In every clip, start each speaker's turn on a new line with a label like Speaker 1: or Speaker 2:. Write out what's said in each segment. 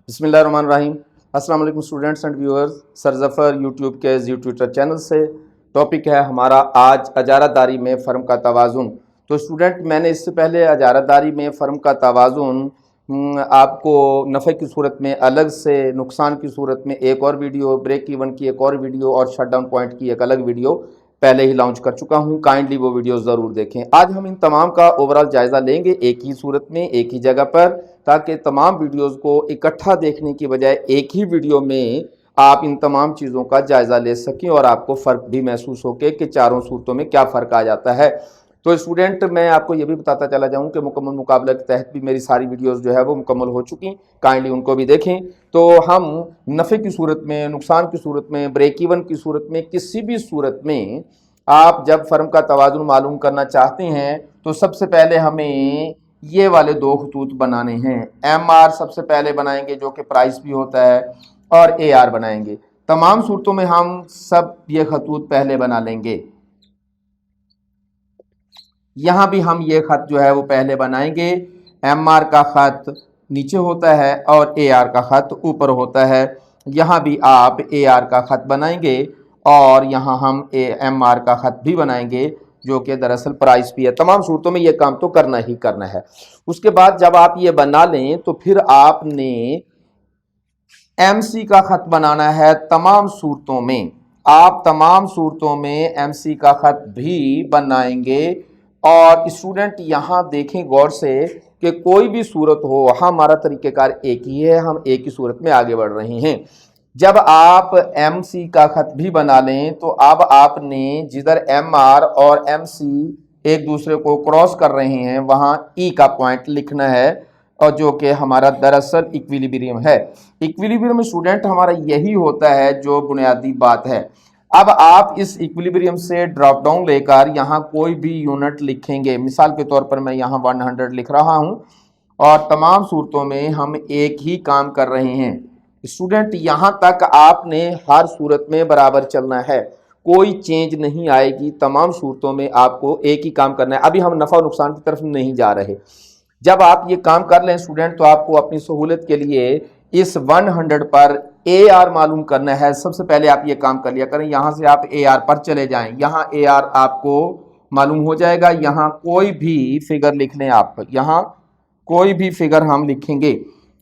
Speaker 1: बिस्मिल्लाहिर्रहमानिर्रहीम। अस्सलाम वालेकुम students and viewers. Sir Zafar YouTube के ट्विटर चैनल से टॉपिक है हमारा आज अजारादारी में फ़र्म का तवाज़ुन। तो स्टूडेंट, मैंने इससे पहले अजारादारी में फ़र्म का तवाज़ुन आपको नफ़े की सूरत में अलग से, नुकसान की सूरत में एक और वीडियो, ब्रेक इवन की एक और वीडियो और शट डाउन पॉइंट की एक अलग वीडियो पहले ही लॉन्च कर चुका हूं। काइंडली वो वीडियो ज़रूर देखें। आज हम इन तमाम का ओवरऑल जायज़ा लेंगे एक ही सूरत में, एक ही जगह पर, ताकि तमाम वीडियोस को इकट्ठा देखने की बजाय एक ही वीडियो में आप इन तमाम चीज़ों का जायज़ा ले सकें और आपको फ़र्क भी महसूस हो कि चारों सूरतों में क्या फ़र्क आ जाता है। तो स्टूडेंट, मैं आपको ये भी बताता चला जाऊं कि मुकम्मल मुकाबला के तहत भी मेरी सारी वीडियोस जो है वो मुकम्मल हो चुकी, काइंडली उनको भी देखें। तो हम नफ़े की सूरत में, नुकसान की सूरत में, ब्रेक इवन की सूरत में, किसी भी सूरत में आप जब फ़र्म का तवाज़ुन मालूम करना चाहते हैं तो सबसे पहले हमें ये वाले दो खतूत बनाने हैं। एम आर सबसे पहले बनाएंगे जो कि प्राइस भी होता है, और ए आर बनाएंगे। तमाम सूरतों में हम सब ये खतूत पहले बना लेंगे। यहाँ भी हम ये खत जो है वो पहले बनाएंगे। एम आर का खत नीचे होता है और ए आर का खत ऊपर होता है। यहाँ भी आप ए आर का खत बनाएंगे और यहाँ हम एम आर का खत भी बनाएंगे जो कि दरअसल प्राइस भी है। तमाम सूरतों में ये काम तो करना ही करना है। उसके बाद जब आप ये बना लें तो फिर आपने एमसी का खत बनाना है। तमाम सूरतों में आप तमाम सूरतों में एमसी का खत भी बनाएंगे। और स्टूडेंट यहाँ देखें गौर से कि कोई भी सूरत हो, हमारा तरीक़ेकार एक ही है, हम एक ही सूरत में आगे बढ़ रहे हैं। जब आप एमसी का खत भी बना लें तो अब आपने जिधर एम आर और एमसी एक दूसरे को क्रॉस कर रहे हैं वहाँ ई का पॉइंट लिखना है, और जो कि हमारा दरअसल इक्विलिब्रियम है। इक्विलिब्रियम स्टूडेंट हमारा यही होता है जो बुनियादी बात है। अब आप इस इक्विलिब्रियम से ड्रॉप डाउन लेकर यहाँ कोई भी यूनिट लिखेंगे। मिसाल के तौर पर मैं यहाँ 100 लिख रहा हूँ और तमाम सूरतों में हम एक ही काम कर रहे हैं। स्टूडेंट, यहाँ तक आपने हर सूरत में बराबर चलना है, कोई चेंज नहीं आएगी। तमाम सूरतों में आपको एक ही काम करना है। अभी हम नफ़ा और नुकसान की तरफ नहीं जा रहे। जब आप ये काम कर लें स्टूडेंट तो आपको अपनी सहूलत के लिए इस 100 पर ए आर मालूम करना है। सबसे पहले आप ये काम कर लिया करें। यहाँ से आप ए आर पर चले जाएं, यहाँ ए आर आपको मालूम हो जाएगा। यहाँ कोई भी फिगर लिख लें आप, यहाँ कोई भी फिगर हम लिखेंगे।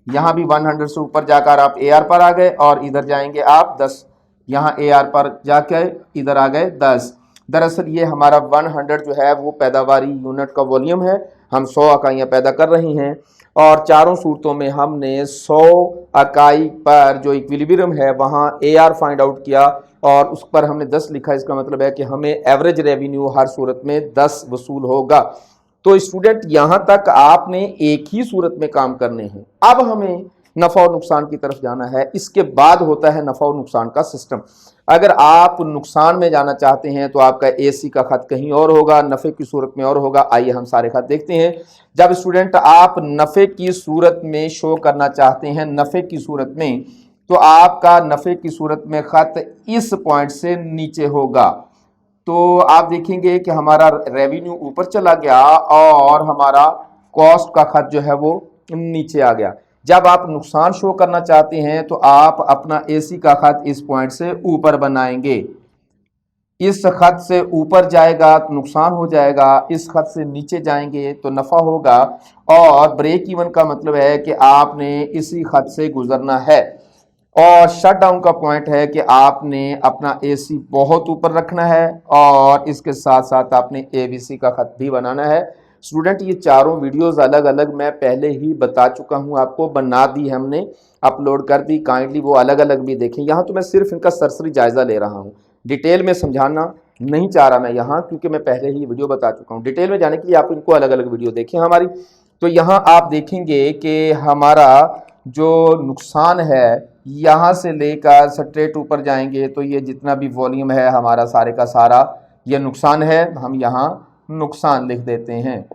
Speaker 1: यहाँ भी 100 से ऊपर जाकर आप ए आर पर आ गए और इधर जाएंगे आप 10, यहाँ ए आर पर जाकर इधर आ गए 10। दरअसल ये हमारा 100 जो है वो पैदावारी यूनिट का वॉल्यूम है। हम 100 इकाइयाँ पैदा कर रही हैं और चारों सूरतों में हमने 100 इकाई पर जो इक्विलिब्रियम है वहाँ ए आर फाइंड आउट किया और उस पर हमने 10 लिखा। इसका मतलब है कि हमें एवरेज रेवेन्यू हर सूरत में 10 वसूल होगा। तो स्टूडेंट, यहाँ तक आपने एक ही सूरत में काम करने हैं। अब हमें नफ़ा और नुकसान की तरफ जाना है। इसके बाद होता है नफ़ा और नुकसान का सिस्टम। अगर आप नुकसान में जाना चाहते हैं तो आपका एसी का खत कहीं और होगा, नफ़े की सूरत में और होगा। आइए हम सारे खत देखते हैं। जब स्टूडेंट आप नफ़े की सूरत में शो करना चाहते हैं, नफ़े की सूरत में, तो आपका नफ़े की सूरत में खत इस पॉइंट से नीचे होगा। तो आप देखेंगे कि हमारा रेवेन्यू ऊपर चला गया और हमारा कॉस्ट का खत जो है वो नीचे आ गया। जब आप नुकसान शो करना चाहते हैं तो आप अपना एसी का खत इस पॉइंट से ऊपर बनाएंगे। इस खत से ऊपर जाएगा तो नुकसान हो जाएगा, इस खत से नीचे जाएंगे तो नफ़ा होगा। और ब्रेक इवन का मतलब है कि आपने इसी खत से गुजरना है। और शट डाउन का पॉइंट है कि आपने अपना एसी बहुत ऊपर रखना है और इसके साथ साथ आपने एबीसी का खत भी बनाना है। स्टूडेंट, ये चारों वीडियोस अलग अलग मैं पहले ही बता चुका हूँ, आपको बना दी हमने, अपलोड कर दी। काइंडली वो अलग अलग भी देखें। यहाँ तो मैं सिर्फ इनका सरसरी जायज़ा ले रहा हूँ, डिटेल में समझाना नहीं चाह रहा मैं यहाँ, क्योंकि मैं पहले ही वीडियो बता चुका हूँ। डिटेल में जाने के लिए आप इनको अलग अलग वीडियो देखें हमारी। तो यहाँ आप देखेंगे कि हमारा जो नुकसान है, यहाँ से लेकर स्ट्रेट ऊपर जाएंगे तो ये जितना भी वॉल्यूम है हमारा सारे का सारा ये नुकसान है। हम यहाँ नुकसान लिख देते हैं।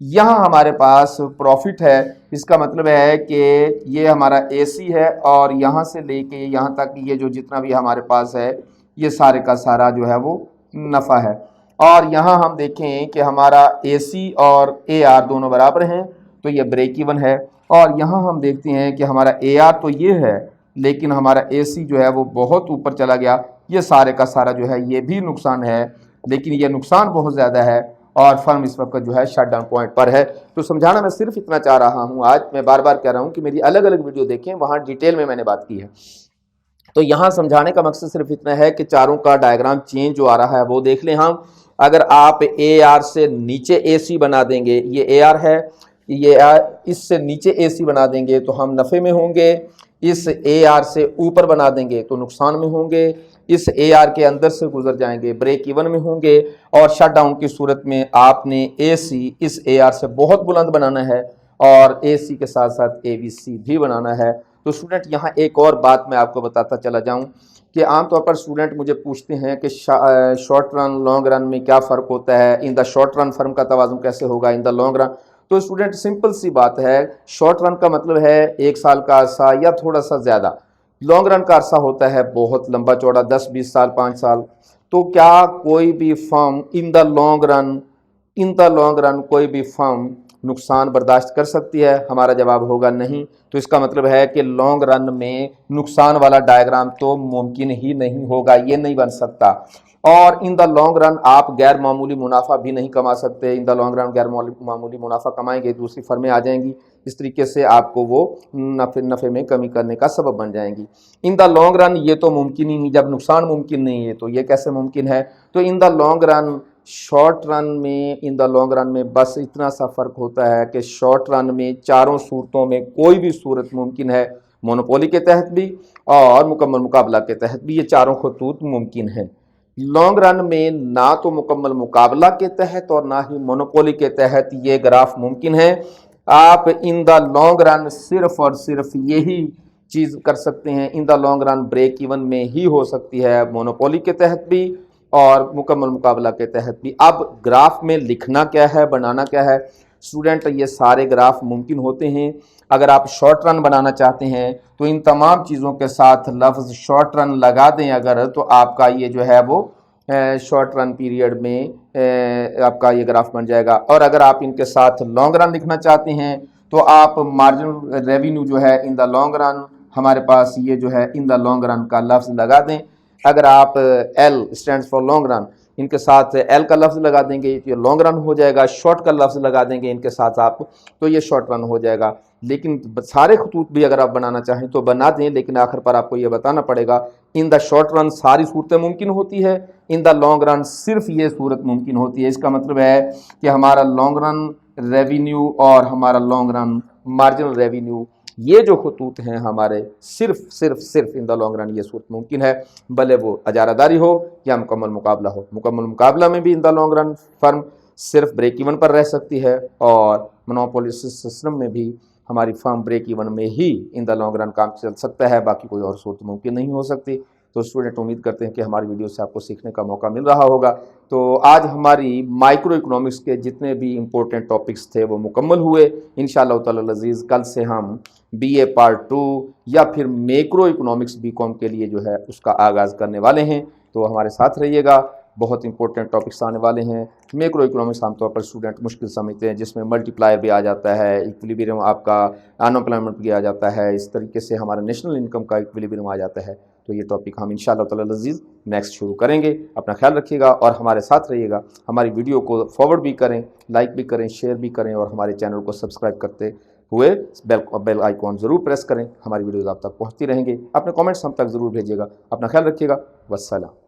Speaker 1: यहाँ हमारे पास प्रॉफिट है। इसका मतलब है कि ये हमारा एसी है और यहाँ से लेके यहाँ तक ये जो जितना भी हमारे पास है ये सारे का सारा जो है वो नफ़ा है। और यहाँ हम देखें कि हमारा एसी और ए आर दोनों बराबर हैं तो ये ब्रेक इवन है। और यहाँ हम देखते हैं कि हमारा AR तो ये है, लेकिन हमारा AC जो है वो बहुत ऊपर चला गया। ये सारे का सारा जो है ये भी नुकसान है, लेकिन ये नुकसान बहुत ज़्यादा है और फर्म इस वक्त जो है शट डाउन पॉइंट पर है। तो समझाना मैं सिर्फ इतना चाह रहा हूँ। आज मैं बार बार कह रहा हूँ कि मेरी अलग अलग वीडियो देखें, वहाँ डिटेल में मैंने बात की है। तो यहाँ समझाने का मकसद सिर्फ इतना है कि चारों का डायग्राम चेंज जो आ रहा है वो देख लें हम। अगर आप AR से नीचे AC बना देंगे, ये AR है, ये इससे नीचे AC बना देंगे तो हम नफ़े में होंगे। इस AR से ऊपर बना देंगे तो नुकसान में होंगे। इस AR के अंदर से गुजर जाएंगे, ब्रेक इवन में होंगे। और शट डाउन की सूरत में आपने AC इस AR से बहुत बुलंद बनाना है और AC के साथ साथ ABC भी बनाना है। तो स्टूडेंट यहाँ एक और बात मैं आपको बताता चला जाऊँ कि आमतौर पर स्टूडेंट मुझे पूछते हैं कि शॉर्ट रन लॉन्ग रन में क्या फ़र्क होता है, in the short run firm का तवाज़ुन कैसे होगा इन द लॉन्ग रन। तो स्टूडेंट सिंपल सी बात है, शॉर्ट रन का मतलब है 1 साल का अरसा या थोड़ा सा ज़्यादा। लॉन्ग रन का अरसा होता है बहुत लंबा चौड़ा, 10-20 साल, 5 साल। तो क्या कोई भी firm in the long run कोई भी फर्म नुकसान बर्दाश्त कर सकती है? हमारा जवाब होगा नहीं। तो इसका मतलब है कि लॉन्ग रन में नुकसान वाला डायग्राम तो मुमकिन ही नहीं होगा, ये नहीं बन सकता। और इन द लॉन्ग रन आप गैर मामूली मुनाफा भी नहीं कमा सकते। इन द लॉन्ग रन गैर मामूली मुनाफा कमाएंगे, दूसरी फर्में आ जाएंगी, इस तरीके से आपको वो नफ़े में कमी करने का सबब बन जाएंगी। इन द लॉन्ग रन ये तो मुमकिन ही नहीं, जब नुकसान मुमकिन नहीं है तो ये कैसे मुमकिन है? तो इन the long run, short run में, इन द लॉन्ग रन में बस इतना सा फ़र्क होता है कि शॉर्ट रन में चारों सूरतों में कोई भी सूरत मुमकिन है, मोनोपोली के तहत भी और मुकम्मल मुकाबला के तहत भी, ये चारों खतूत मुमकिन हैं। लॉन्ग रन में ना तो मुकम्मल मुकाबला के तहत और ना ही मोनोपोली के तहत ये ग्राफ मुमकिन है। आप इन द लॉन्ग रन सिर्फ और सिर्फ यही चीज़ कर सकते हैं, in the long run break even में ही हो सकती है, मोनोपोली के तहत भी और मुकम्मल मुकाबला के तहत भी। अब ग्राफ में लिखना क्या है, बनाना क्या है? स्टूडेंट ये सारे ग्राफ मुमकिन होते हैं। अगर आप शॉर्ट रन बनाना चाहते हैं तो इन तमाम चीज़ों के साथ लफ्ज़ शॉर्ट रन लगा दें अगर, तो आपका ये जो है वो शॉर्ट रन पीरियड में आपका ये ग्राफ बन जाएगा। और अगर आप इनके साथ लॉन्ग रन लिखना चाहते हैं तो आप मार्जिनल रेवेन्यू जो है इन द लॉन्ग रन, हमारे पास ये जो है इन द लॉन्ग रन का लफ्ज़ लगा दें। अगर आप L stands for long run, इनके साथ L का लफ्ज़ लगा देंगे तो ये लॉन्ग रन हो जाएगा। शॉर्ट का लफ्ज़ लगा देंगे इनके साथ आप तो ये शॉर्ट रन हो जाएगा। लेकिन सारे खतूत भी अगर आप बनाना चाहें तो बना दें, लेकिन आखिर पर आपको ये बताना पड़ेगा इन द शॉर्ट रन सारी सूरतें मुमकिन होती है, इन द लॉन्ग रन सिर्फ ये सूरत मुमकिन होती है। इसका मतलब है कि हमारा लॉन्ग रन रेवेन्यू और हमारा लॉन्ग रन मार्जिनल रेवेन्यू, ये जो खतूत हैं हमारे, सिर्फ इन द लॉन्ग रन ये सूरत मुमकिन है, भले वो अजारादारी हो या मुकम्मल मुकाबला हो। मुकम्मल मुकाबला में भी इन द लॉन्ग रन फर्म सिर्फ ब्रेक इवन पर रह सकती है और मोनोपोली सिस्टम में भी हमारी फर्म ब्रेक इवन में ही इन द लॉन्ग रन काम चल सकता है, बाकी कोई और सूरत मुमकिन नहीं हो सकती। तो स्टूडेंट उम्मीद करते हैं कि हमारी वीडियो से आपको सीखने का मौका मिल रहा होगा। तो आज हमारी माइक्रो इकोनॉमिक्स के जितने भी इम्पोर्टेंट टॉपिक्स थे वो मुकम्मल हुए। इंशाअल्लाह ताला अज़ीज़ कल से हम BA पार्ट 2 या फिर मैक्रो इकोनॉमिक्स BCom के लिए जो है उसका आगाज़ करने वाले हैं। तो हमारे साथ रहिएगा, बहुत इंपॉर्टेंट टॉपिक्स आने वाले हैं। मैक्रो इकोनॉमिक्स आमतौर पर स्टूडेंट मुश्किल समझते हैं, जिसमें मल्टीप्लायर भी आ जाता है, इक्विलिब्रियम आपका अनएम्प्लॉयमेंट भी आ जाता है, इस तरीके से हमारा नेशनल इनकम का इक्विलिब्रियम आ जाता है। तो ये टॉपिक हम इंशाअल्लाह ताला अज़ीज़ नेक्स्ट शुरू करेंगे। अपना ख्याल रखिएगा और हमारे साथ रहिएगा। हमारी वीडियो को फॉरवर्ड भी करें, लाइक भी करें, शेयर भी करें और हमारे चैनल को सब्सक्राइब करते हुए बेल आइकॉन ज़रूर प्रेस करें। हमारी वीडियोज़ आप तक पहुँचती रहेंगे। अपने कमेंट्स हम तक ज़रूर भेजिएगा। अपना ख्याल रखिएगा। वस्सलाम।